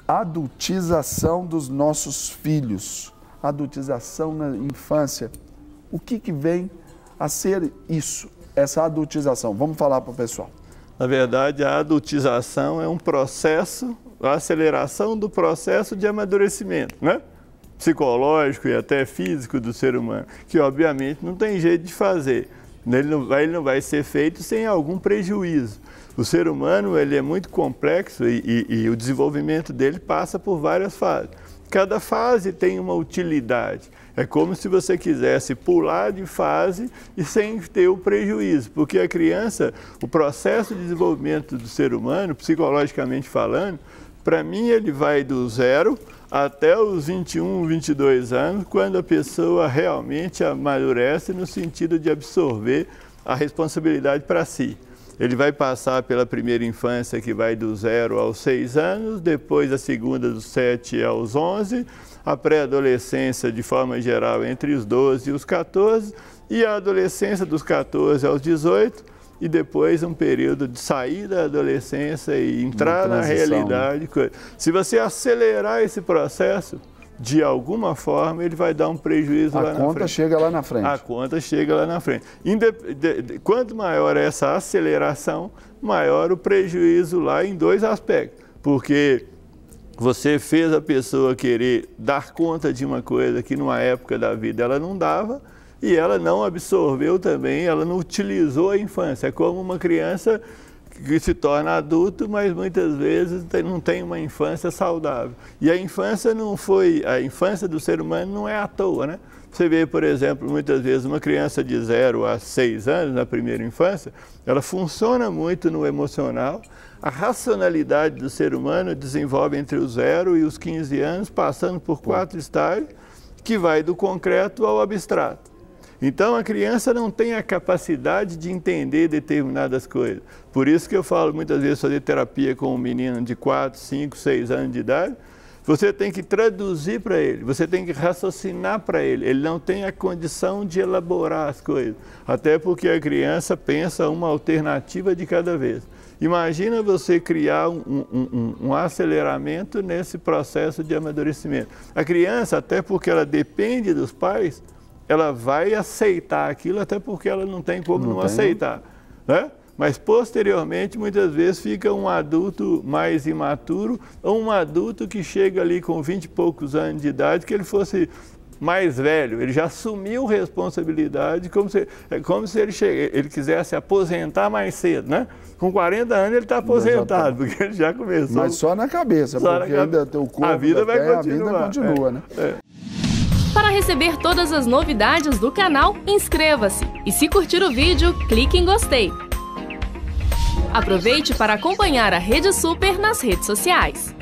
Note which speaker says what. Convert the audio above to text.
Speaker 1: adultização dos nossos filhos, adultização na infância. O que vem a ser isso, essa adultização? Vamos falar para o pessoal.
Speaker 2: Na verdade, a adultização é um processo, a aceleração do processo de amadurecimento, né? Psicológico e até físico do ser humano, que obviamente não tem jeito de fazer. Ele não vai ser feito sem algum prejuízo. O ser humano ele é muito complexo e o desenvolvimento dele passa por várias fases. Cada fase tem uma utilidade. É como se você quisesse pular de fase e sem ter o prejuízo, porque a criança, o processo de desenvolvimento do ser humano, psicologicamente falando, para mim ele vai do 0 até os 21, 22 anos, quando a pessoa realmente amadurece no sentido de absorver a responsabilidade para si. Ele vai passar pela primeira infância, que vai do 0 aos 6 anos, depois a segunda dos 7 aos 11, a pré-adolescência de forma geral entre os 12 e os 14, e a adolescência dos 14 aos 18, e depois um período de sair da adolescência e entrar na realidade. Se você acelerar esse processo, de alguma forma, ele vai dar um prejuízo lá na frente. A conta
Speaker 1: chega lá na frente.
Speaker 2: A conta chega lá na frente. Quanto maior essa aceleração, maior o prejuízo lá em dois aspectos. Porque você fez a pessoa querer dar conta de uma coisa que numa época da vida ela não dava, e ela não absorveu também, ela não utilizou a infância. É como uma criança que se torna adulto, mas muitas vezes não tem uma infância saudável. E a infância a infância do ser humano não é à toa, né? Você vê, por exemplo, muitas vezes uma criança de 0 a 6 anos, na primeira infância, ela funciona muito no emocional. A racionalidade do ser humano desenvolve entre os 0 e os 15 anos, passando por 4 estágios, que vai do concreto ao abstrato. Então, a criança não tem a capacidade de entender determinadas coisas. Por isso que eu falo muitas vezes fazer terapia com um menino de 4, 5, 6 anos de idade. Você tem que traduzir para ele, você tem que raciocinar para ele. Ele não tem a condição de elaborar as coisas, até porque a criança pensa uma alternativa de cada vez. Imagina você criar um aceleramento nesse processo de amadurecimento. A criança, até porque ela depende dos pais, ela vai aceitar aquilo, até porque ela não tem como não aceitar, né? Mas, posteriormente, muitas vezes fica um adulto mais imaturo ou um adulto que chega ali com 20 e poucos anos de idade, que ele fosse mais velho, ele já assumiu responsabilidade, é como se ele quisesse aposentar mais cedo, né? Com 40 anos ele está aposentado, porque ele já começou.
Speaker 1: Mas só na cabeça, porque ainda tem o corpo,
Speaker 2: a vida vai continuar.
Speaker 1: A vida continua, né?
Speaker 3: Para receber todas as novidades do canal, inscreva-se e se curtir o vídeo, clique em gostei. Aproveite para acompanhar a Rede Super nas redes sociais.